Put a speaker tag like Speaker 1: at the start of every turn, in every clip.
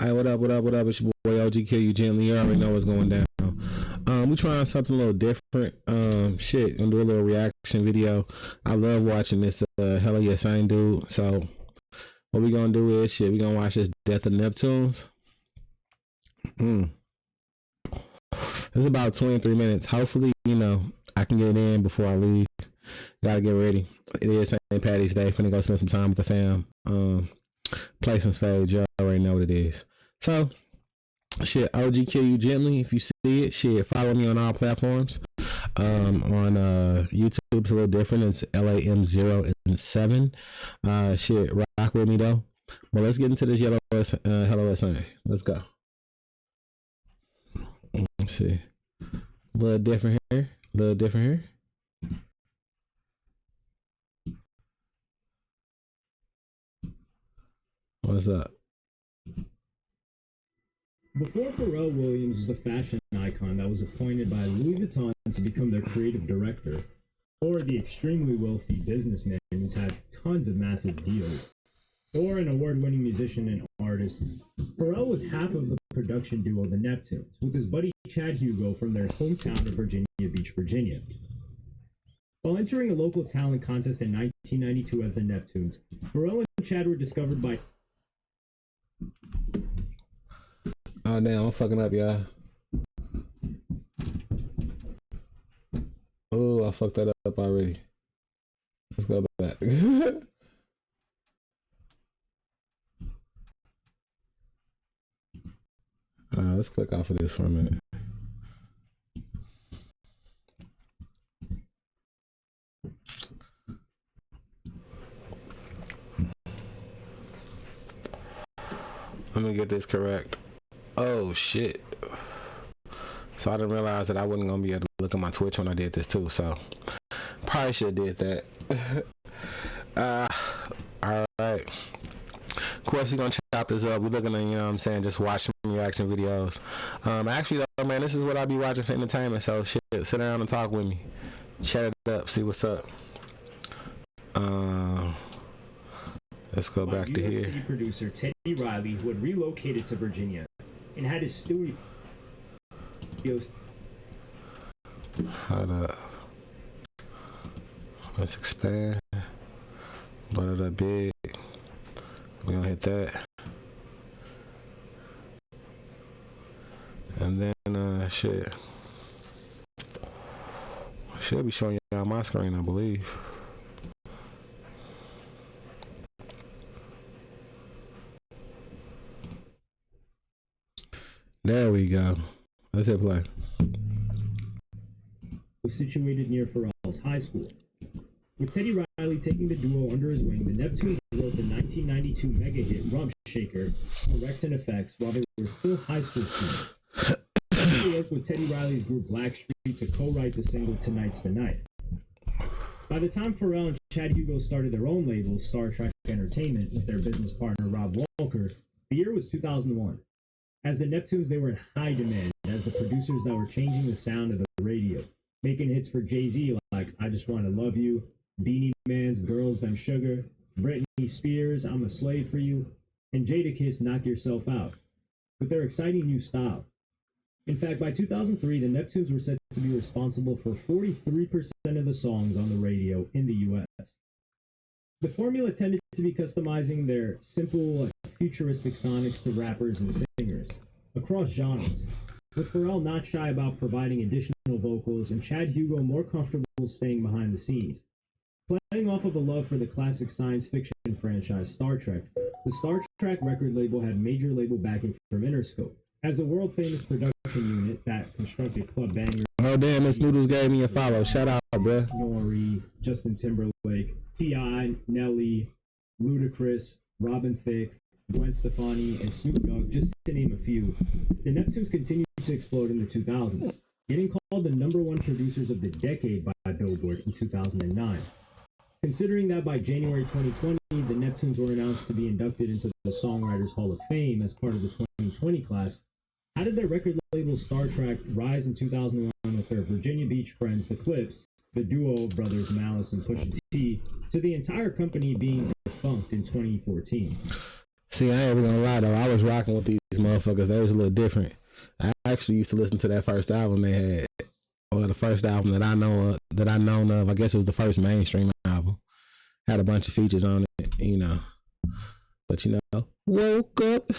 Speaker 1: Hey, what up, what up, what up? It's your boy OGQ. You gently, you already know what's going down. We trying something a little different. Shit, gonna do a little reaction video. I love watching this helloyassine dude. So what we gonna do is shit. We gonna watch this Death of Neptunes. It's about 23 minutes. Hopefully, you know, I can get in before I leave. Gotta get ready. It is St. Patty's Day. Finna go spend some time with the fam. Play some spades. You already know what it is. So, shit, OGQ you gently. If you see it, shit, follow me on all platforms. On YouTube, it's a little different. It's LAM0 and 7. Shit, rock with me though. But let's get into this helloyassine. Let's go. Let's see. A little different here. A little different here. What's up?
Speaker 2: Before Pharrell Williams was a fashion icon that was appointed by Louis Vuitton to become their creative director, or the extremely wealthy businessman who's had tons of massive deals, or an award-winning musician and artist, Pharrell was half of the production duo the Neptunes, with his buddy Chad Hugo from their hometown of Virginia Beach, Virginia. While entering a local talent contest in 1992 as the Neptunes, Pharrell and Chad were discovered by...
Speaker 1: Oh damn, I'm fucking up, y'all. Oh, I fucked that up already. Let's go back. Let's click off of this for a minute. Let me get this correct. Oh shit. So I didn't realize that I wasn't gonna be able to look at my Twitch when I did this too, so probably should have did that. Alright. Of course we're gonna chop this up. We're looking at, you know what I'm saying, just watch some reaction videos. Actually though, man, this is what I be watching for entertainment, so shit, sit down and talk with me. Chat it up, see what's up. Let's go back to here.
Speaker 2: City producer Teddy Riley, who had relocated to Virginia and had his studios.
Speaker 1: Hold up. Let's expand. Blow it up big. We're gonna hit that. And then shit. I should be showing you on my screen, I believe. There we go. Let's hit play.
Speaker 2: Was situated near Pharrell's high school. With Teddy Riley taking the duo under his wing, the Neptunes wrote the 1992 mega hit Rump Shaker for Rex and Effects while they were still high school students. He worked with Teddy Riley's group Blackstreet to co-write the single Tonight's the Night. By the time Pharrell and Chad Hugo started their own label, Star Trek Entertainment, with their business partner Rob Walker, the year was 2001. As the Neptunes, they were in high demand as the producers that were changing the sound of the radio, making hits for Jay-Z like I Just Wanna Love You, Beanie Man's Girls Them Sugar, Britney Spears' I'm a Slave for You, and Jadakiss Knock Yourself Out, with their exciting new style. In fact, by 2003, the Neptunes were said to be responsible for 43% of the songs on the radio in the US. The formula tended to be customizing their simple, futuristic sonics to rappers and singers across genres, with Pharrell not shy about providing additional vocals and Chad Hugo more comfortable staying behind the scenes. Playing off of a love for the classic science fiction franchise Star Trek, the Star Trek record label had major label backing from Interscope, as a world-famous production unit that constructed club bangers.
Speaker 1: Oh damn, Miss Noodles gave me a follow. Shout out, bruh.
Speaker 2: Nori, Justin Timberlake, T.I., Nelly, Ludacris, Robin Thicke, Gwen Stefani, and Snoop Dogg, just to name a few. The Neptunes continued to explode in the 2000s, getting called the #1 producers of the decade by Billboard in 2009. Considering that by January 2020, the Neptunes were announced to be inducted into the Songwriters Hall of Fame as part of the 2020 class, how did their record label Star Trek rise in 2001 with their Virginia Beach friends, the Cliffs, the duo of brothers Malice and Pusha T, to the entire company being defunct in 2014?
Speaker 1: See, I ain't even gonna lie though. I was rocking with these motherfuckers. They was a little different. I actually used to listen to that first album they had, or the first album that I know of, that I known of. I guess it was the first mainstream album. Had a bunch of features on it, you know. But you know, woke up.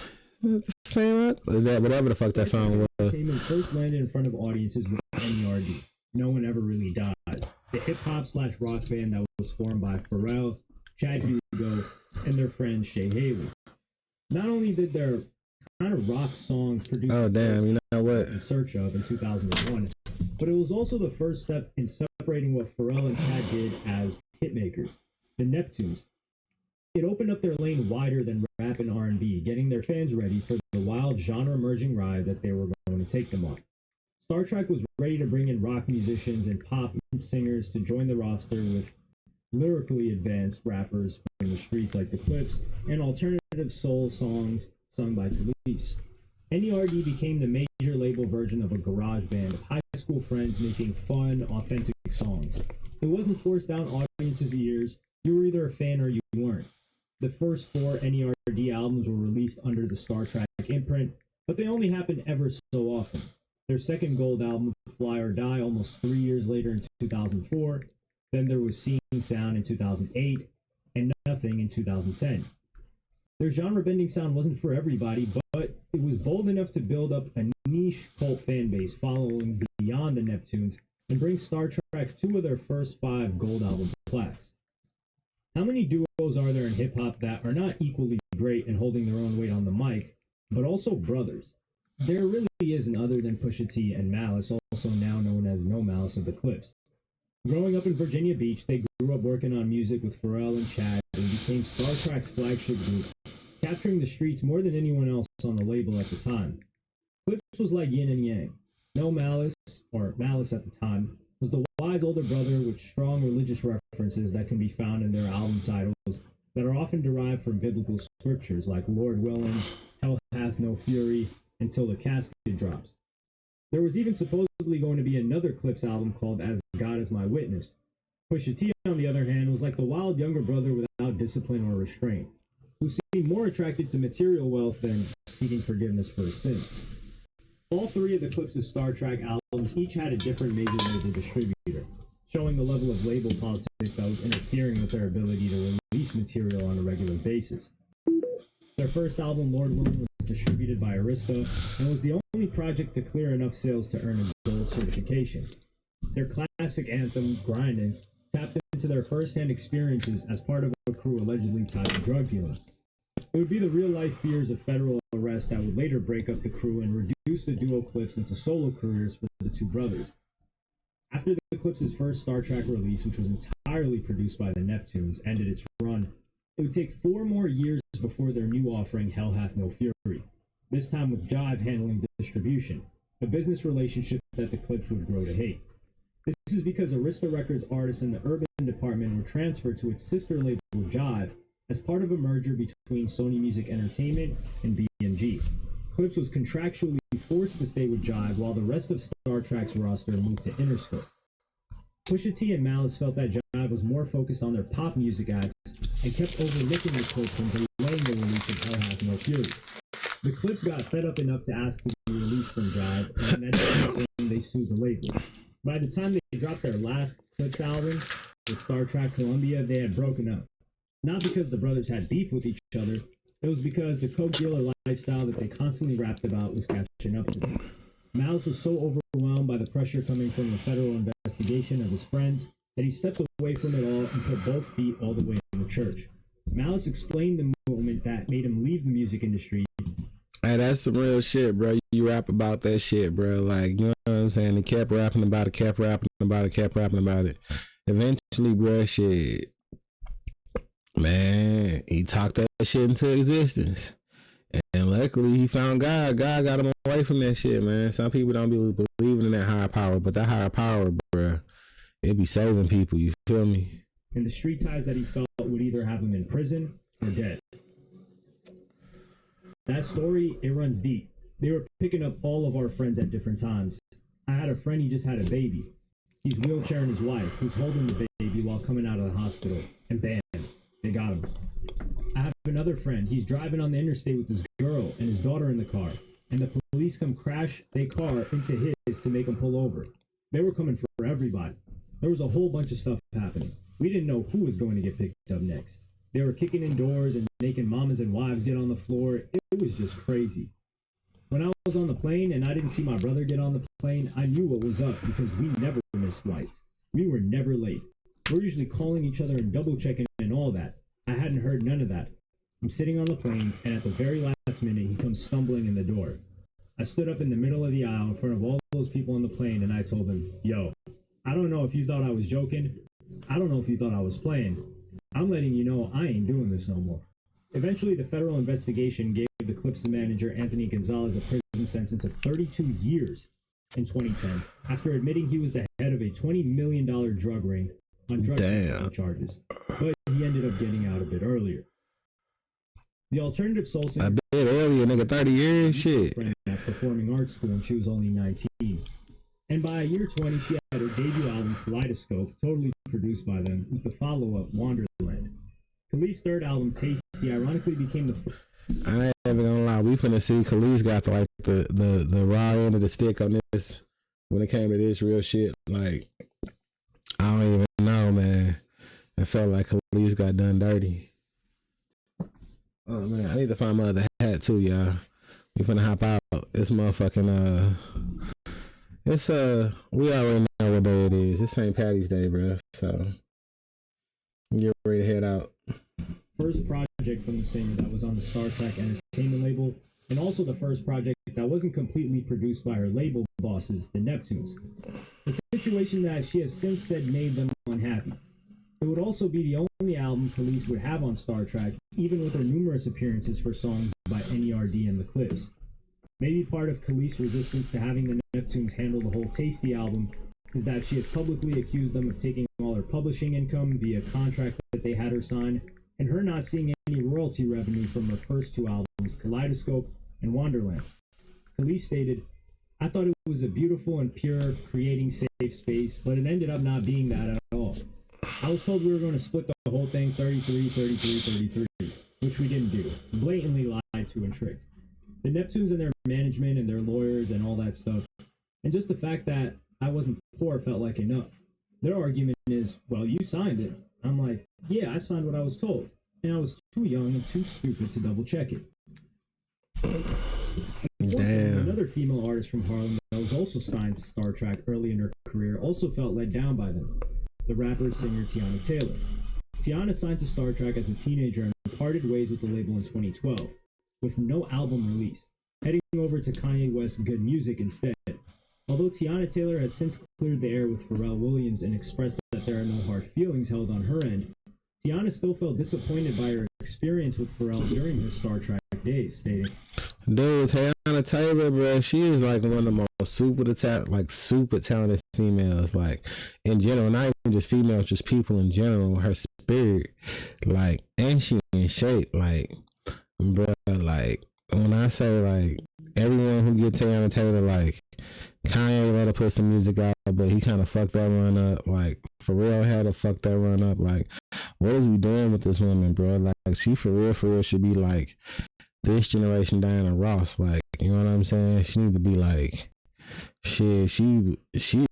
Speaker 1: Same that whatever the fuck that song was.
Speaker 2: Entertainment first landed in front of audiences with NERD. No One Ever Really Dies. The hip hop / rock band that was formed by Pharrell, Chad Hugo, and their friend Shay Haley. Not only did their kind of rock songs produce
Speaker 1: oh damn, you know what?
Speaker 2: In Search Of in 2001, but it was also the first step in separating what Pharrell and Chad did as hitmakers, the Neptunes. It opened up their lane wider than rap and R&B, getting their fans ready for the wild genre-merging ride that they were going to take them on. Star Trek was ready to bring in rock musicians and pop singers to join the roster with lyrically advanced rappers from the streets like the Clips and alternative soul songs sung by Police. NERD became the major label version of a garage band of high school friends making fun, authentic songs. It wasn't forced down audiences' ears. You were either a fan or you weren't. The first 4 NERD albums were released under the Star Trek imprint, but they only happened ever so often. Their second gold album, Fly or Die, almost 3 years later in 2004. Then there was Seeing Sound in 2008, and Nothing in 2010. Their genre-bending sound wasn't for everybody, but it was bold enough to build up a niche cult fan base following beyond the Neptunes and bring Star Trek 2 of their first 5 gold album plaques. How many duos are there in hip-hop that are not equally great and holding their own weight on the mic, but also brothers? There really isn't, other than Pusha T and Malice, also now known as No Malice of the Clips. Growing up in Virginia Beach, they grew up working on music with Pharrell and Chad and became Star Trek's flagship group, capturing the streets more than anyone else on the label at the time. Clips was like yin and yang. No Malice, or Malice at the time, was the wise older brother with strong religious references that can be found in their album titles that are often derived from biblical scriptures like Lord willing, Hell hath no fury, until the casket drops. There was even supposedly going to be another Clips album called As God Is My Witness. Pusha T, on the other hand, was like the wild younger brother without discipline or restraint, who seemed more attracted to material wealth than seeking forgiveness for his sins. All 3 of the Clips' Star Trek albums each had a different major label distributor, showing the level of label politics that was interfering with their ability to release material on a regular basis. Their first album, Lord Willing, was distributed by Arista and was the only project to clear enough sales to earn a gold certification. Their classic anthem, Grindin', tapped into their first-hand experiences as part of a crew allegedly tied to drug dealing. It would be the real-life fears of federal arrest that would later break up the crew and reduce the duo Clips into solo careers for the 2 brothers. After the Clips' first Star Trek release, which was entirely produced by the Neptunes, ended its run, it would take 4 more years before their new offering, Hell Hath No Fury, this time with Jive handling distribution, a business relationship that the Clips would grow to hate. This is because Arista Records artists in the urban department were transferred to its sister label Jive as part of a merger between Sony Music Entertainment and BMG. Clips was contractually forced to stay with Jive while the rest of Star Trek's roster moved to Interscope. Pusha T and Malice felt that Jive was more focused on their pop music acts and kept overlooking the Clips and delaying the release of Hell Hath No Fury. The Clips got fed up enough to ask to be released from Jive, and that's when they sued the label. By the time they dropped their last Clips album, with Star Trek Columbia, they had broken up. Not because the brothers had beef with each other, it was because the coke dealer lifestyle that they constantly rapped about was catching up to them. Malice was so overwhelmed by the pressure coming from the federal investigation of his friends that he stepped away from it all and put both feet all the way in the church. Malice explained the moment that made him leave the music industry.
Speaker 1: Hey, that's some real shit, bro. You rap about that shit, bro. Like, you know what I'm saying? He kept rapping about it, kept rapping about it. Eventually, bro, shit, man, he talked that shit into existence. And luckily, he found God. God got him away from that shit, man. Some people don't be believing in that higher power, but that higher power, bro, it be saving people, you feel me?
Speaker 2: And the street ties that he felt would either have him in prison or dead. That story, it runs deep. They were picking up all of our friends at different times. I had a friend, he just had a baby. He's wheelchairing his wife, who's holding the baby while coming out of the hospital. And bam, they got him. I have another friend. He's driving on the interstate with his girl and his daughter in the car, and the police come crash their car into his to make him pull over. They were coming for everybody. There was a whole bunch of stuff happening. We didn't know who was going to get picked up next. They were kicking in doors and making mamas and wives get on the floor. It was just crazy. When I was on the plane and I didn't see my brother get on the plane, I knew what was up because we never missed flights. We were never late. We're usually calling each other and double checking and all that. I hadn't heard none of that. I'm sitting on the plane, and at the very last minute, he comes stumbling in the door. I stood up in the middle of the aisle in front of all those people on the plane, and I told him, yo, I don't know if you thought I was joking. I don't know if you thought I was playing. I'm letting you know I ain't doing this no more. Eventually, the federal investigation gave the Clips manager Anthony Gonzalez a prison sentence of 32 years in 2010 after admitting he was the head of a $20 million drug ring on drug charges, but he ended up getting out a bit earlier. The alternative soul singer,
Speaker 1: a bit earlier, nigga, 30 years, shit.
Speaker 2: At performing arts school, and she was only 19. And by year 20, she had her debut album, Kaleidoscope, totally produced by them, with the follow-up, Wonderland. Khalees' third album, Tasty, ironically became the first.
Speaker 1: I ain't even gonna lie, we finna see Khalees got like the raw end of the stick on this when it came to this real shit. Like, I don't even know, man. It felt like Khalees got done dirty. Oh man, I need to find my other hat too, y'all. We finna hop out. It's motherfucking it's we already know what day it is. It's St. Patty's Day, bro. So get ready to head out.
Speaker 2: First project from the singer that was on the Star Trek Entertainment label, and also the first project that wasn't completely produced by her label bosses, the Neptunes. A situation that she has since said made them unhappy. It would also be the only album Khalees would have on Star Trek, even with her numerous appearances for songs by NERD and the Clips. Maybe part of Khalees' resistance to having the Neptunes handle the whole Tasty album is that she has publicly accused them of taking all her publishing income via contract that they had her sign, and her not seeing any royalty revenue from her first two albums, Kaleidoscope and Wonderland. Khalees stated, I thought it was a beautiful and pure, creating safe space, but it ended up not being that at all. I was told we were going to split the whole thing 33, 33, 33, which we didn't do. Blatantly lied to and tricked. The Neptunes and their management and their lawyers and all that stuff, and just the fact that I wasn't poor felt like enough. Their argument is, well, you signed it. I'm like, yeah, I signed what I was told, and I was too young and too stupid to double check it. Damn. Another female artist from Harlem that was also signed to Star Trek early in her career also felt let down by them. The rapper-singer Tiana Taylor. Tiana signed to Star Trek as a teenager and parted ways with the label in 2012, with no album released, heading over to Kanye West's Good Music instead. Although Tiana Taylor has since cleared the air with Pharrell Williams and expressed that there are no hard feelings held on her end, Tiana still felt disappointed by her experience with Pharrell during her Star Trek days, stating,
Speaker 1: dude, Tiana Taylor, bro, she is like one of the most super talented females, like, in general, not even just females, just people in general. Her spirit, like, and she in shape, like, bro, like, when I say, like, everyone who get Tiana Taylor, like, Kanye let her put some music out, but he kind of fucked that run up. Like, Pharrell had to fuck that run up. Like, what is we doing with this woman, bro? Like, she for real should be like this generation Diana Ross. Like, you know what I'm saying? She need to be like, shit. She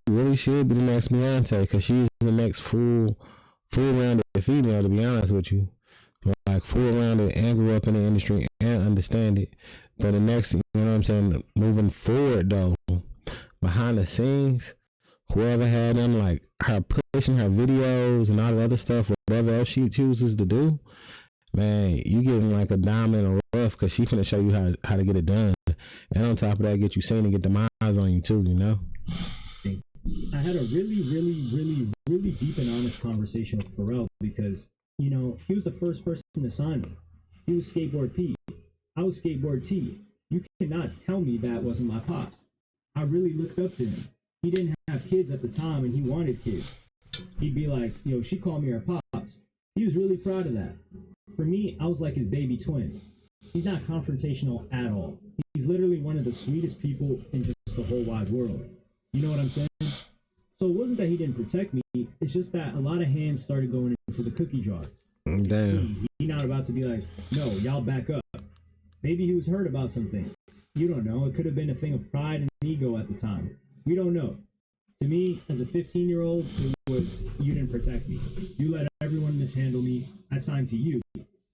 Speaker 1: really should be the next Beyonce, because she's the next full rounded female. To be honest with you, like, full rounded and grew up in the industry and understand it. But the next, you know what I'm saying? Moving forward though. Behind the scenes, whoever had them, like, her pushing her videos and all the other stuff, whatever else she chooses to do, man, you getting like a diamond in the rough, because she finna show you how to get it done. And on top of that, get you seen and get the eyes on you too, you know?
Speaker 2: I had a really deep and honest conversation with Pharrell because, you know, he was the first person to sign me. He was Skateboard P. I was Skateboard T. You cannot tell me that wasn't my pops. I really looked up to him. He didn't have kids at the time and he wanted kids. He'd be like, yo, she called me her pops. He was really proud of that. For me, I was like his baby twin. He's not confrontational at all. He's literally one of the sweetest people in just the whole wide world. You know what I'm saying? So it wasn't that he didn't protect me, it's just that a lot of hands started going into the cookie jar.
Speaker 1: Damn.
Speaker 2: He not about to be like, no, y'all back up. Maybe he was hurt about some things. You don't know. It could have been a thing of pride and ego at the time. We don't know. To me, as a 15-year-old, it was, you didn't protect me. You let everyone mishandle me. I signed to you.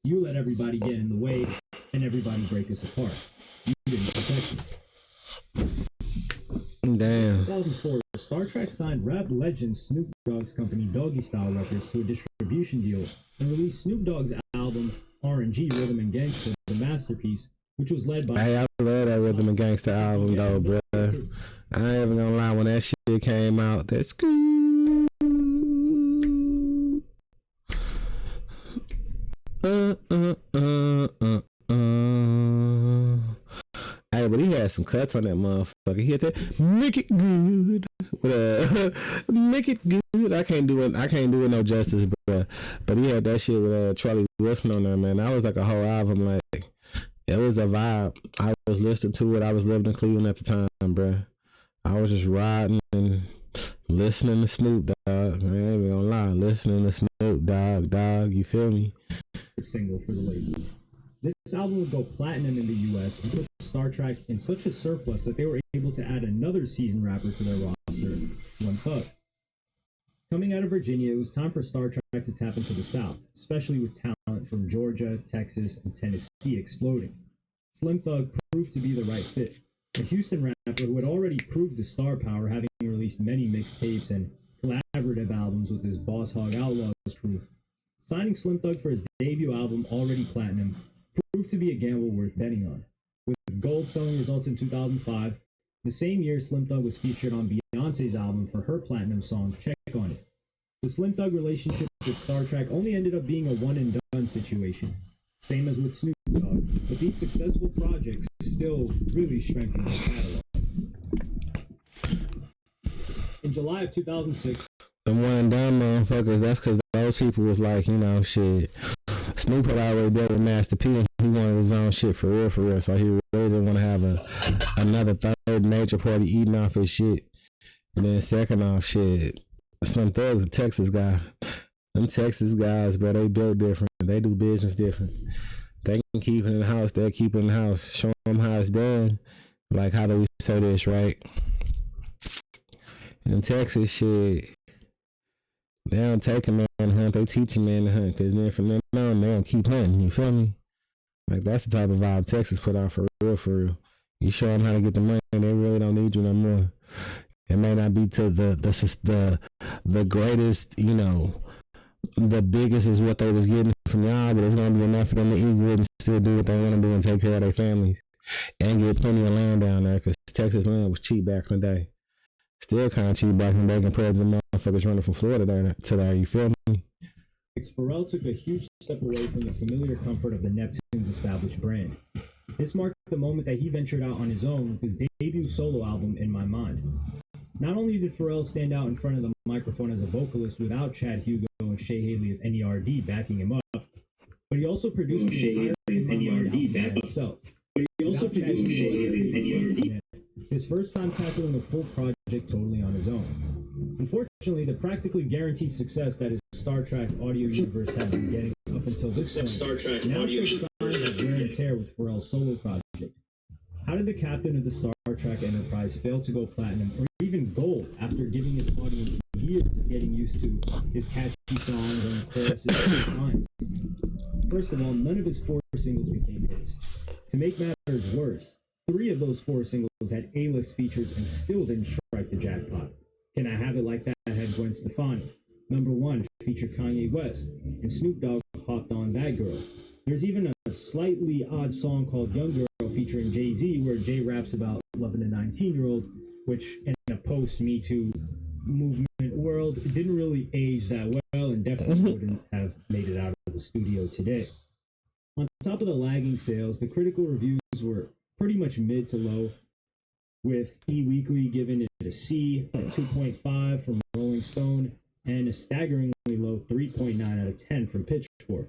Speaker 2: You let everybody get in the way and everybody break us apart. You didn't protect me.
Speaker 1: Damn.
Speaker 2: In 2004, Star Trek signed rap legend Snoop Dogg's company Doggy Style Records to a distribution deal and released Snoop Dogg's album R&G Rhythm and Gangsta, the masterpiece, which was led by...
Speaker 1: Hey, I love that Rhythm and Gangsta album though, bro. I ain't even gonna lie, when that shit came out, that's cool. Hey, but he had some cuts on that motherfucker. He had that make it good. Make it good. I can't do it no justice, bro. But he had that shit with Charlie Wilson on there, man. That was like a whole album. Like, it was a vibe. I was listening to it. I was living in Cleveland at the time, bro. I was just riding and listening to Snoop Dogg. I ain't even gonna lie, listening to Snoop Dogg. You feel me?
Speaker 2: Single for the label. This album would go platinum in the US and put Star Trek in such a surplus that they were able to add another seasoned rapper to their roster, Slim Thug. Coming out of Virginia, it was time for Star Trek to tap into the South, especially with talent from Georgia, Texas, and Tennessee exploding. Slim Thug proved to be the right fit. A Houston rapper who had already proved the star power, having released many mixtapes and collaborative albums with his Boss Hogg Outlaws crew. Signing Slim Thug for his debut album, already platinum, proved to be a gamble worth betting on. With gold selling results in 2005, the same year Slim Thug was featured on Beyonce's album for her platinum song, Check On It. The Slim Thug relationship with Star Trek only ended up being a one-and-done situation, same as with Snoop Dogg, but these successful projects still really strengthened their catalog. In July of 2006,
Speaker 1: the one-and-done motherfuckers, that's because those people was like, you know, shit. Snoop had already dealt with Master P and he wanted his own shit for real. So he really didn't want to have another third major party eating off his shit. And then second off, shit, Slim Thug's a Texas guy. Them Texas guys, bro, they built different. They do business different. They can keep it in the house. They'll keep it in the house. Show them how it's done. Like, how do we say this, right? In Texas, shit, they don't take a man to hunt. They teach a man to hunt. Because then from then on, they don't keep hunting. You feel me? Like, that's the type of vibe Texas put out for real. You show them how to get the money, they really don't need you no more. It may not be to the greatest, you know, the biggest is what they was getting from y'all, but it's going to be enough for them to eat good and still do what they want to do and take care of their families and get plenty of land down there, because Texas land was cheap back in the day. Still kind of cheap back in the day compared to the motherfuckers running from Florida to there, you feel me?
Speaker 2: Pharrell took a huge step away from the familiar comfort of the Neptunes established brand. This marked the moment that he ventured out on his own with his debut solo album, In My Mind. Not only did Pharrell stand out in front of the microphone as a vocalist without Chad Hugo and Shay Haley of NERD backing him up, but he also produced the entire NERD by himself. His first time tackling a full project totally on his own. Unfortunately, the practically guaranteed success that his Star Trek audio universe had been getting up until this point now shows signs of wear and tear with Pharrell's solo project. How did the captain of the Star Trek Enterprise fail to go platinum or even gold after giving his audience years of getting used to his catchy songs and choruses and lines? First of all, none of his 4 singles became hits. To make matters worse, 3 of those 4 singles had A-list features and still didn't strike the jackpot. Can I Have It Like That had Gwen Stefani. Number 1 featured Kanye West, and Snoop Dogg hopped on That Girl. There's even a slightly odd song called Young Girl featuring Jay-Z, where Jay raps about loving a 19-year-old, which in a post-Me Too movement world, it didn't really age that well and definitely wouldn't have made it out of the studio today. On top of the lagging sales, the critical reviews were pretty much mid to low, with E! Weekly giving it a C, a 2.5 from Rolling Stone, and a staggeringly low 3.9 out of 10 from Pitchfork.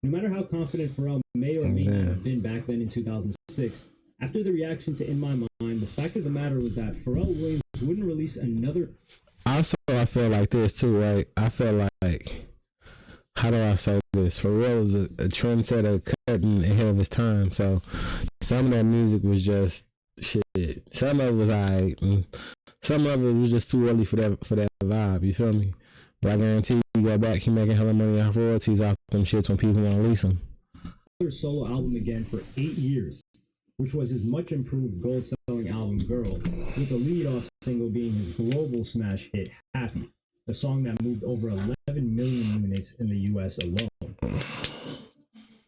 Speaker 2: No matter how confident Pharrell may or may not have been back then in 2006, after the reaction to In My Mind, the fact of the matter was that Pharrell Williams wouldn't release another...
Speaker 1: Also, I feel like this too, right? I feel like, how do I say artist. Pharrell is a trendsetter, cutting ahead of his time. So some of that music was just shit. Some of it was alright, and some of it was just too early for that vibe. You feel me? But I guarantee you go back, he making hella money off royalties off them shits when people want to lease them.
Speaker 2: Solo album again for 8 years, which was his much improved gold-selling album Girl, with the lead-off single being his global smash hit Happy, a song that moved over 11 million units in the US alone.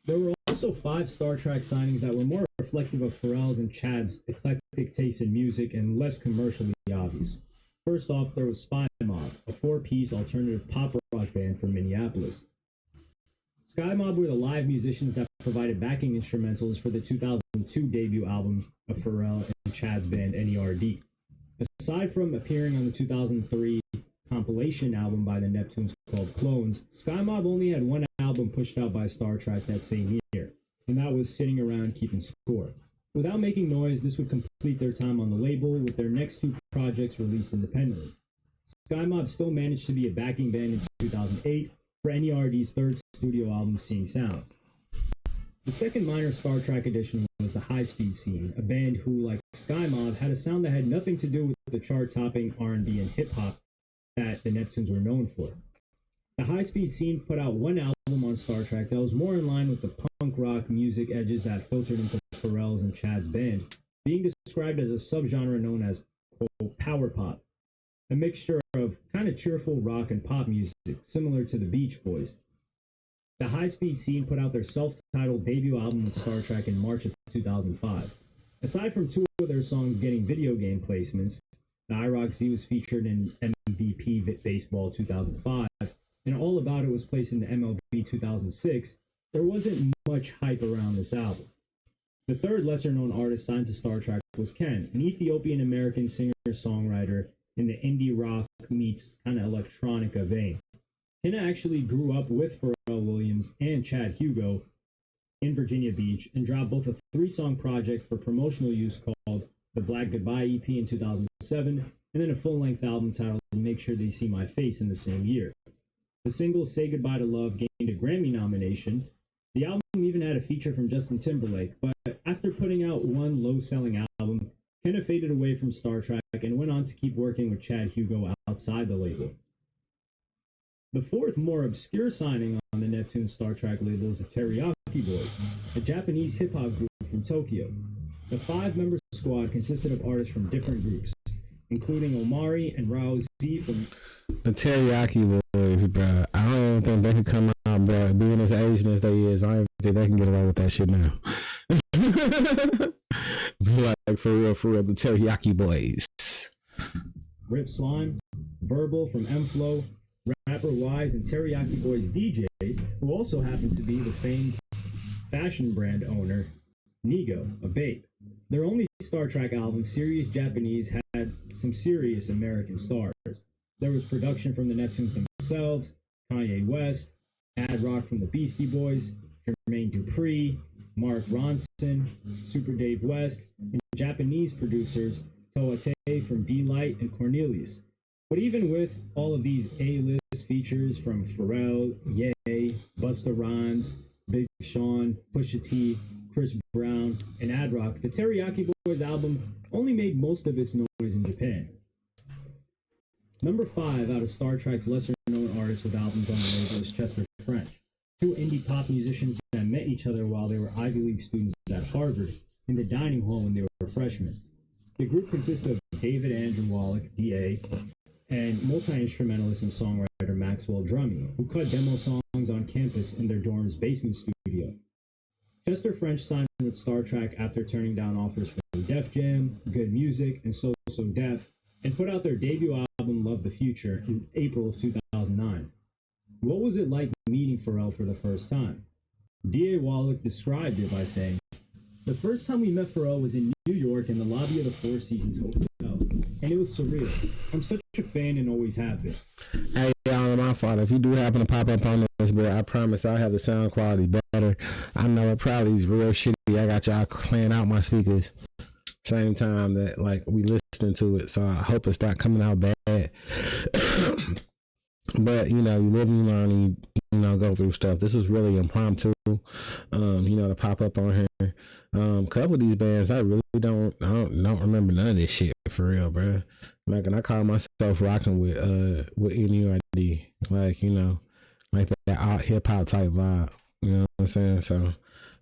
Speaker 2: There were also 5 Star Trek signings that were more reflective of Pharrell's and Chad's eclectic taste in music and less commercially obvious. First off, there was Spy Mob, a 4-piece alternative pop rock band from Minneapolis. Sky Mob were the live musicians that provided backing instrumentals for the 2002 debut album of Pharrell and Chad's band NERD. Aside from appearing on the 2003 compilation album by the Neptunes called Clones, Sky Mob only had one album pushed out by Star Trek that same year, and that was Sitting Around Keeping Score. Without making noise, this would complete their time on the label, with their next 2 projects released independently. Sky Mob still managed to be a backing band in 2008 for NERD's 3rd studio album, Seeing Sounds. The second minor Star Trek addition was the High Speed Scene, a band who, like Sky Mob, had a sound that had nothing to do with the chart-topping R&B and hip-hop that the Neptunes were known for. The High Speed Scene put out one album on Star Trek that was more in line with the punk rock music edges that filtered into Pharrell's and Chad's band, being described as a subgenre known as, quote, power pop, a mixture of kind of cheerful rock and pop music, similar to the Beach Boys. The High Speed Scene put out their self-titled debut album with Star Trek in March of 2005. Aside from 2 of their songs getting video game placements, the IROC Z was featured in MVP Baseball 2005, and All About It was placed in the MLB 2006, there wasn't much hype around this album. The third lesser-known artist signed to Star Trek was Ken, an Ethiopian-American singer-songwriter in the indie rock meets kind of electronica vein. Ken actually grew up with Pharrell Williams and Chad Hugo in Virginia Beach and dropped both a 3-song project for promotional use called The Black Goodbye EP in 2007, and then a full-length album titled Make Sure They See My Face in the same year. The single Say Goodbye to Love gained a Grammy nomination. The album even had a feature from Justin Timberlake, but after putting out one low-selling album, Kenna faded away from Star Trek and went on to keep working with Chad Hugo outside the label. The fourth, more obscure signing on the Neptune Star Trek label is the Teriyaki Boys, a Japanese hip-hop group from Tokyo. The 5-member squad consisted of artists from different groups, including Omari and Rao Z from...
Speaker 1: The Teriyaki Boys, bro. I don't even think they can come out, bro. Being as Asian as they is, I don't even think they can get away with that shit now. Like, for real, the Teriyaki Boys.
Speaker 2: Rip Slime, Verbal from M-Flow, Rapper Wise, and Teriyaki Boys DJ, who also happened to be the famed fashion brand owner, Nigo, a babe. Their only Star Trek album, Serious Japanese, had some serious American stars. There was production from the Neptunes themselves, Kanye West, Ad Rock from the Beastie Boys, Jermaine Dupri, Mark Ronson, Super Dave West, and Japanese producers Toate from D-Light and Cornelius. But even with all of these A-list features from Pharrell, Ye, Busta Rhymes, Big Sean, Pusha T, Chris Brown, and Ad Rock, the Teriyaki Boys album only made most of its noise in Japan. Number 5 out of Star Trek's lesser-known artists with albums on the label is Chester French, 2 indie pop musicians that met each other while they were Ivy League students at Harvard in the dining hall when they were freshmen. The group consists of David Andrew Wallach, D.A., and multi-instrumentalist and songwriter Maxwell Drummy, who cut demo songs on campus in their dorm's basement studio. Chester French signed with Star Trek after turning down offers from Def Jam, Good Music, and So So Def, and put out their debut album Love the Future in April of 2009. What was it like meeting Pharrell for the first time? D.A. Wallach described it by saying, "The first time we met Pharrell was in New York in the lobby of the Four Seasons Hotel, and it was surreal. I'm such a fan and always have been."
Speaker 1: Hey, y'all, my fault. If you do happen to pop up on this, bro, I promise I'll have the sound quality better. I know it probably is real shitty. I got y'all clearing out my speakers same time that like we listening to it, so I hope it's not coming out bad. But you know, you live and you learn, and you know, go through stuff. This is really impromptu, you know, to pop up on here. A couple of these bands, I don't remember none of this shit for real, bro. Like, and I call myself rocking with NURD, like, you know, like that hip hop type vibe. You know what I'm saying? So it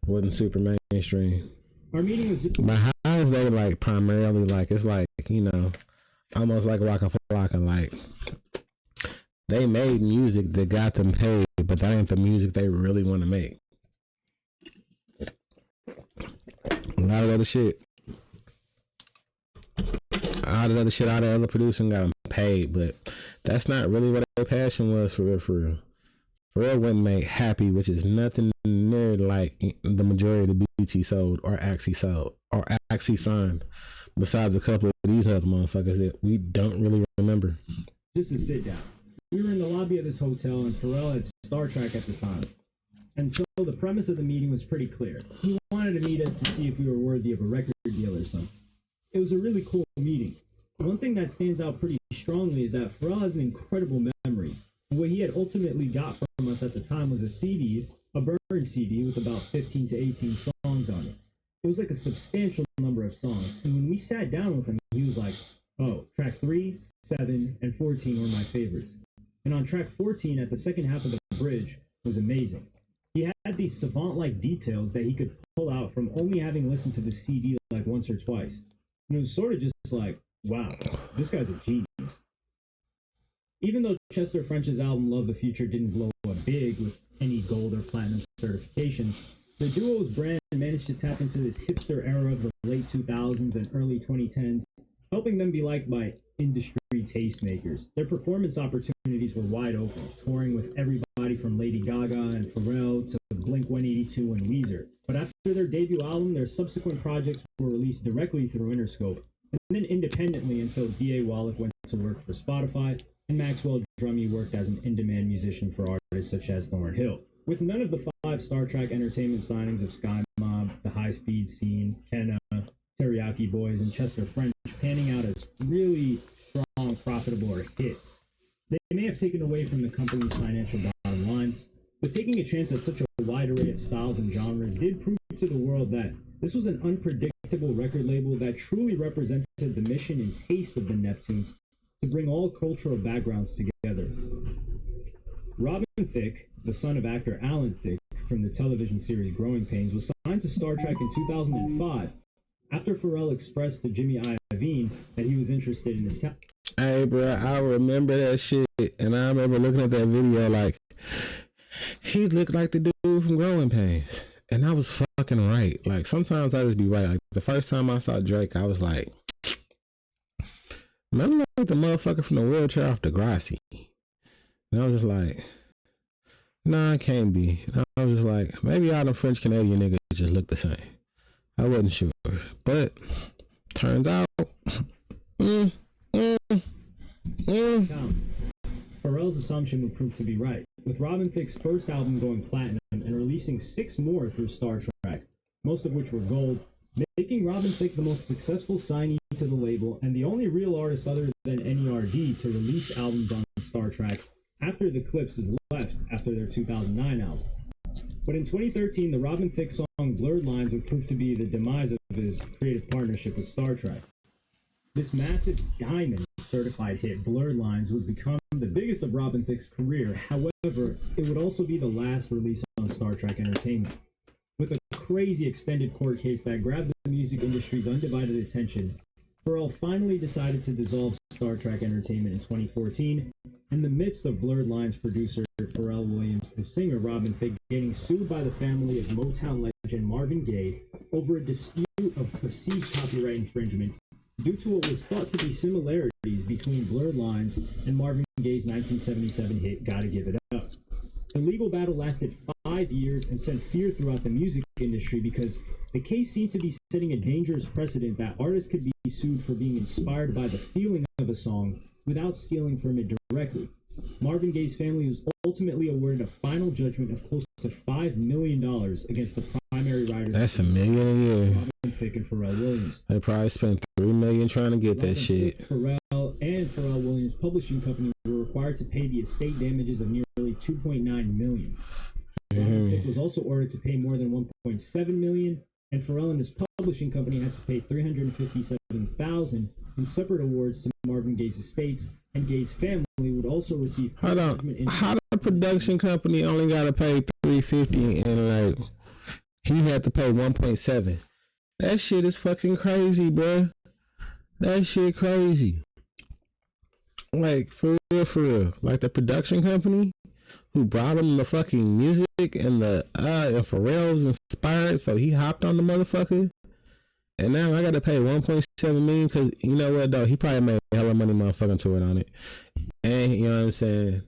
Speaker 1: wasn't super mainstream.
Speaker 2: Our meeting was just.
Speaker 1: But how is they like primarily like, it's like, you know, almost like Waka Flocka, like they made music that got them paid, but that ain't the music they really want to make. A lot of other shit. All the other shit, all the other producing got them paid, but that's not really what their passion was for real, for real. For real, wouldn't make Happy, which is nothing near like the majority of the beats he sold or actually signed, besides a couple of these other motherfuckers that we don't really remember.
Speaker 2: Just a sit down. We were in the lobby of this hotel, and Pharrell had Star Trek at the time. And so the premise of the meeting was pretty clear. He wanted to meet us to see if we were worthy of a record deal or something. It was a really cool meeting. One thing that stands out pretty strongly is that Pharrell has an incredible memory. What he had ultimately got from us at the time was a CD, a burned CD with about 15 to 18 songs on it. It was like a substantial number of songs. And when we sat down with him, he was like, oh, track 3, 7, and 14 were my favorites. And on track 14, at the second half of the bridge, was amazing. He had these savant-like details that he could pull out from only having listened to the CD like once or twice. And it was sort of just like, wow, this guy's a genius. Even though Chester French's album Love the Future didn't blow up big with any gold or platinum certifications, the duo's brand managed to tap into this hipster era of the late 2000s and early 2010s, helping them be liked by industry tastemakers. Their performance opportunities were wide open, touring with everybody from Lady Gaga and Pharrell to Blink-182 and Weezer. But after their debut album, their subsequent projects were released directly through Interscope, and then independently until D.A. Wallach went to work for Spotify, and Maxwell Drummy worked as an in-demand musician for artists such as Lauryn Hill. With none of the 5 Star Trek Entertainment signings of Sky Mob, The High Speed Scene, Kenna, Teriyaki Boys, and Chester French panning out as really strong, profitable or hits, they may have taken away from the company's financial bottom line, but taking a chance at such a wide array of styles and genres did prove to the world that this was an unpredictable record label that truly represented the mission and taste of the Neptunes to bring all cultural backgrounds together. Robin Thicke, the son of actor Alan Thicke from the television series Growing Pains, was signed to Star Trek in 2005 after Pharrell expressed to Jimmy Iovine that he was interested in his talent.
Speaker 1: Hey, bro, I remember that shit, and I remember looking at that video like, he looked like the dude from Growing Pains, and I was fucking right. Like, sometimes I just be right. Like, the first time I saw Drake, I was like, man, I'm like the motherfucker from the wheelchair off Degrassi. And I was just like, nah, it can't be. And I was just like, maybe all them French Canadian niggas just look the same. I wasn't sure, but turns out,
Speaker 2: Pharrell's assumption would prove to be right, with Robin Thicke's first album going platinum and releasing 6 more through Star Trek, most of which were gold, making Robin Thicke the most successful signee to the label and the only real artist other than NERD to release albums on Star Trek after the Clips left after their 2009 album. But in 2013, the Robin Thicke song Blurred Lines would prove to be the demise of his creative partnership with Star Trek. This massive diamond certified hit, Blurred Lines, would become the biggest of Robin Thicke's career. However, it would also be the last release on Star Trek Entertainment. With a crazy extended court case that grabbed the music industry's undivided attention, Pharrell finally decided to dissolve Star Trek Entertainment in 2014, in the midst of Blurred Lines producer Pharrell Williams and singer Robin Thicke getting sued by the family of Motown legend Marvin Gaye over a dispute of perceived copyright infringement due to what was thought to be similarities between Blurred Lines and Marvin Gaye's 1977 hit Gotta Give It Up. The legal battle lasted 5 years and sent fear throughout the music industry because the case seemed to be setting a dangerous precedent that artists could be sued for being inspired by the feeling of a song without stealing from it directly. Marvin Gaye's family was ultimately awarded a final judgment of close to $5 million against the primary writers.
Speaker 1: That's $1 million a year.
Speaker 2: Robin Thicke and Pharrell Williams.
Speaker 1: They probably spent $3 million trying to get
Speaker 2: Robin
Speaker 1: that shit.
Speaker 2: Thicke, Pharrell and Pharrell Williams Publishing Company were required to pay the estate damages of nearly $2.9 million. Robin Thicke was also ordered to pay more than $1.7 million, and Pharrell and his publishing company had to pay $357,000 in separate awards to Marvin Gaye's estates, and Gaye's family would also receive.
Speaker 1: Hold on, how the production company only got to pay $350 and like he had to pay $1.7? That shit is fucking crazy, bro. That shit crazy. Like for real. Like the production company who brought him the fucking music and the and Pharrell was inspired, so he hopped on the motherfucker. And now I gotta pay $1.7 million because you know what though, he probably made hella money motherfucking to it on it. And you know what I'm saying?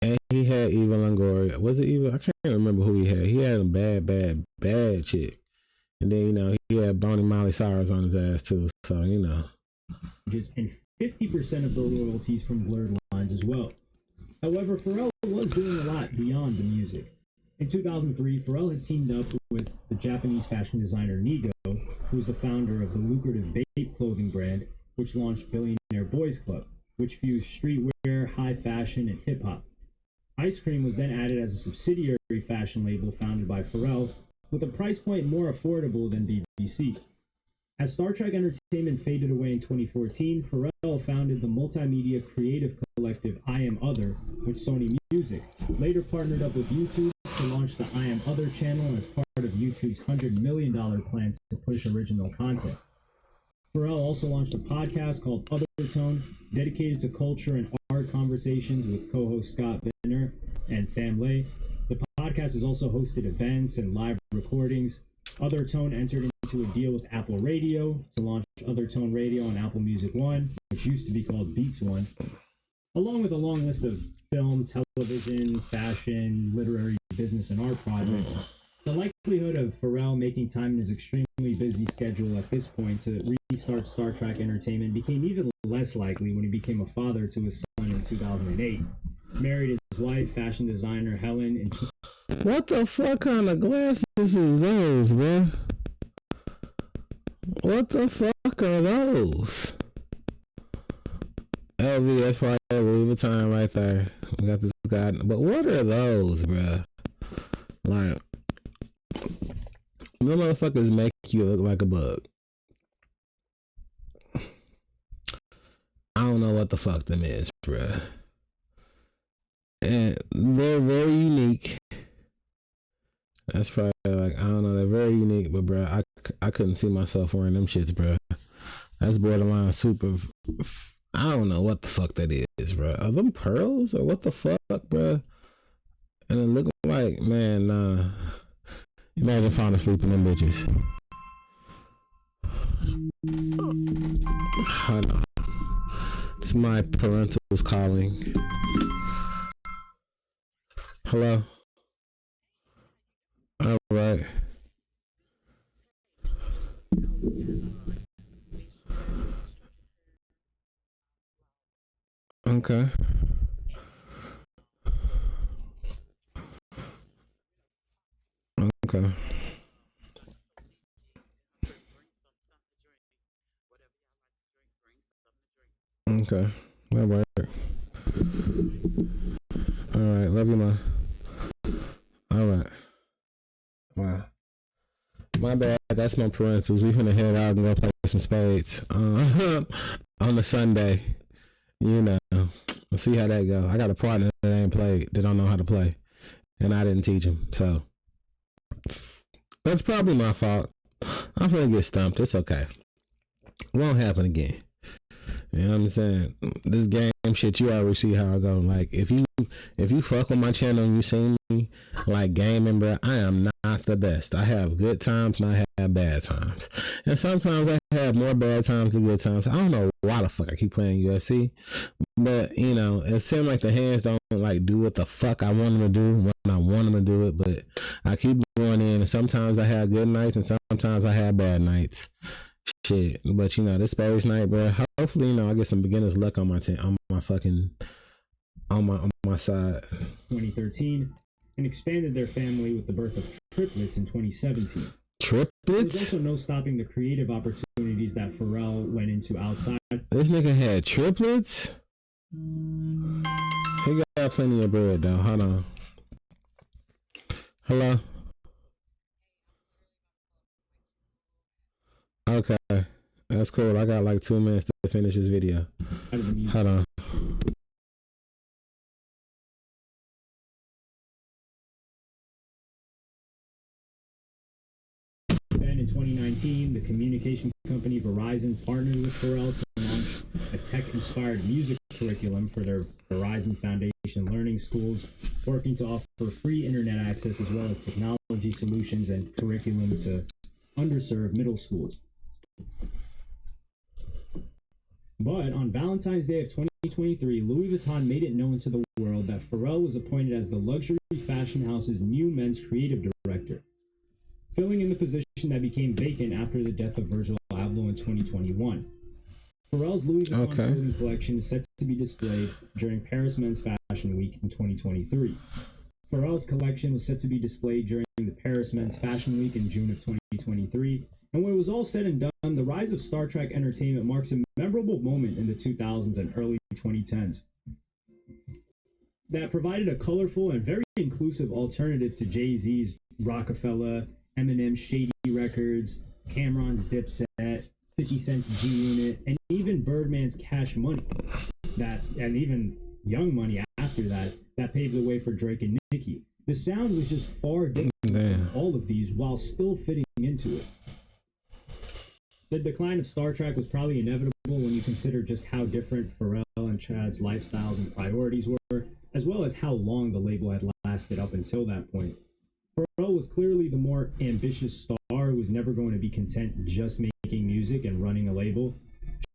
Speaker 1: And he had Eva Longoria. Was it Eva? I can't remember who he had. He had a bad chick. And then, you know, he had Bonnie Miley Cyrus on his ass too. So, you know.
Speaker 2: And 50% of the royalties from Blurred Lines as well. However, Pharrell was doing a lot beyond the music. In 2003, Pharrell had teamed up with the Japanese fashion designer Nigo, who was the founder of the lucrative Bape clothing brand, which launched Billionaire Boys Club, which fused streetwear, high fashion, and hip-hop. Ice Cream was then added as a subsidiary fashion label founded by Pharrell, with a price point more affordable than BBC. As Star Trek Entertainment faded away in 2014, Pharrell founded the multimedia creative collective I Am Other with Sony Music, later partnered up with YouTube to launch the I Am Other channel as part of YouTube's $100 million plan to push original content. Pharrell also launched a podcast called Othertone, dedicated to culture and art conversations with co-host Scott Benner and Fam Lay. The podcast has also hosted events and live recordings. Othertone entered into a deal with Apple Radio to launch Othertone Radio on Apple Music One, which used to be called Beats One, along with a long list of film, television, fashion, literary, business, and art projects. The likelihood of Pharrell making time in his extremely busy schedule at this point to restart Star Trek Entertainment became even less likely when he became a father to his son in 2008. Married his wife, fashion designer Helen, in
Speaker 1: What the fuck kind of glasses is those, bro? What the fuck are those? LV, that's probably Louis Vuitton right there. We got this guy, but what are those, bro? Like, the motherfuckers make you look like a bug. I don't know what the fuck them is, bruh. And they're very unique. That's probably like, I don't know, they're very unique, but bruh, I couldn't see myself wearing them shits, bruh. That's borderline super. I don't know what the fuck that is, bruh. Are them pearls or what the fuck, bruh? And it look like, man, nah. Imagine falling asleep in them bitches. Hold on. It's my parentals calling. Hello? All right. Okay. Okay. Okay. That work. All right. Love you, ma. All right. Wow. My bad. That's my parentals. We finna head out and go play some spades on a Sunday. You know. We'll see how that go. I got a partner that ain't played, that don't know how to play, and I didn't teach him. So that's probably my fault. I'm gonna get stumped. It's okay. It won't happen again. You know what I'm saying? This game shit, you already see how I go. Like, if you fuck with my channel and you see me like gaming, bro, I am not the best. I have good times and I have bad times. And sometimes I have more bad times than good times. I don't know why the fuck I keep playing UFC. But, you know, it seems like the hands don't like do what the fuck I want them to do when I want them to do it. But I keep going in, and sometimes I have good nights and sometimes I have bad nights. Shit, but you know, this Spurs night, bro. Hopefully, you know, I get some beginner's luck on my fucking on my side.
Speaker 2: 2013, and expanded their family with the birth of triplets in 2017.
Speaker 1: Triplets?
Speaker 2: There was also no stopping the creative opportunities that Pharrell went into outside.
Speaker 1: This nigga had triplets? He got plenty of bread though. Hold on. Hello? Okay. That's cool. I got like 2 minutes to finish this video. Hold on.
Speaker 2: Then in 2019, the communication company Verizon partnered with Pharrell to launch a tech-inspired music curriculum for their Verizon Foundation learning schools, working to offer free internet access as well as technology solutions and curriculum to underserved middle schools. But on Valentine's Day of 2023, Louis Vuitton made it known to the world that Pharrell was appointed as the luxury fashion house's new men's creative director, filling in the position that became vacant after the death of Virgil Abloh in 2021. Pharrell's Louis Vuitton clothing collection is set to be displayed during Paris Men's Fashion Week in 2023. Pharrell's collection was set to be displayed during the Paris Men's Fashion Week in June of 2023. And when it was all said and done, the rise of Star Trek Entertainment marks a memorable moment in the 2000s and early 2010s that provided a colorful and very inclusive alternative to Jay-Z's Rockefeller, Eminem's Shady Records, Cameron's Dipset, 50 Cent's G-Unit, and even Birdman's Cash Money, and even Young Money after that paved the way for Drake and Nicki. The sound was just far different from all of these while still fitting into it. The decline of Star Trek was probably inevitable when you consider just how different Pharrell and Chad's lifestyles and priorities were, as well as how long the label had lasted up until that point. Pharrell was clearly the more ambitious star who was never going to be content just making music and running a label.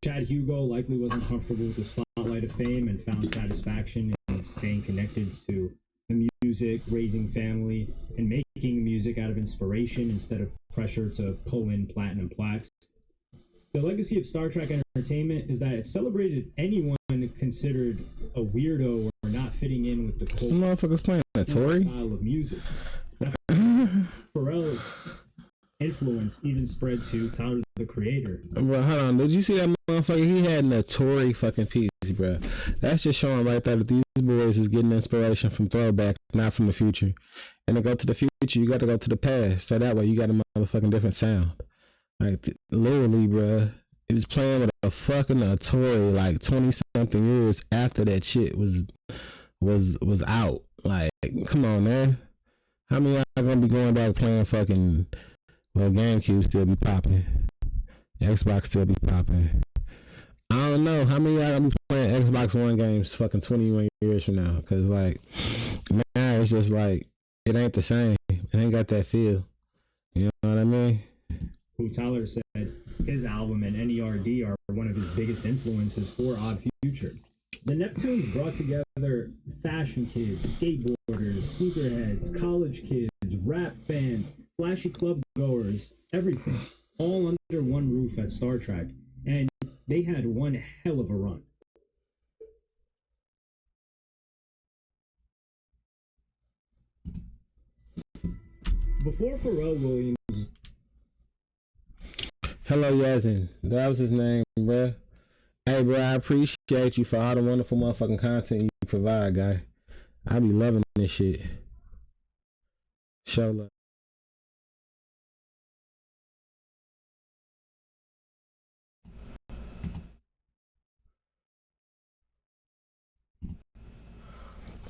Speaker 2: Chad Hugo likely wasn't comfortable with the spotlight of fame and found satisfaction in staying connected to the music, raising family, and making music out of inspiration instead of pressure to pull in platinum plaques. The legacy of Star Trek Entertainment is that it celebrated anyone considered a weirdo or not fitting in with the
Speaker 1: motherfuckers playing a Tory
Speaker 2: style of music. Pharrell's influence even spread to Tyler the Creator.
Speaker 1: Bro, hold on. Did you see that motherfucker? He had a Tory fucking piece, bro. That's just showing right there that these boys is getting inspiration from throwback, not from the future. And to go to the future, you got to go to the past. So that way you got a motherfucking different sound. Like, literally, bro, he was playing with a fucking Tory like 20-something years after that shit was out. Like, come on, man. How many y'all gonna be going back playing fucking, well, GameCube still be popping, Xbox still be popping. I don't know how many y'all gonna be playing Xbox One games fucking 21 years from now. Cause like, man, it's just like, it ain't the same. It ain't got that feel. You know what I mean?
Speaker 2: Who Tyler said his album and NERD are one of his biggest influences for Odd Future. The Neptunes brought together fashion kids, skateboarders, sneakerheads, college kids, rap fans, flashy club goers, everything, all under one roof at Star Trek, and they had one hell of a run. Before Pharrell Williams...
Speaker 1: helloyassine, that was his name, bruh. Hey, bro, I appreciate you for all the wonderful motherfucking content you provide, guy. I be loving this shit. Show love.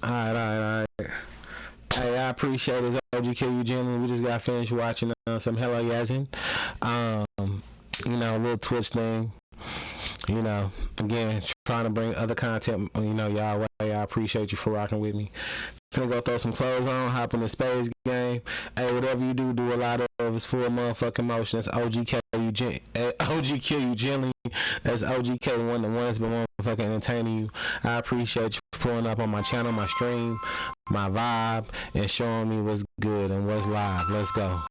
Speaker 1: All right. Hey, I appreciate it, OGK Eugene. We just got finished watching some helloyassine. You know, a little Twitch thing. You know, again, trying to bring other content, you know, y'all way. I appreciate you for rocking with me. Finna go throw some clothes on, hop in the space game. Hey, whatever you do a lot of. It's full motherfucking motion. That's OGK Eugene. OGK Eugene. That's OGK, one of the ones been motherfucking entertaining you. I appreciate you for pulling up on my channel, my stream, my vibe, and showing me what's good and what's live. Let's go.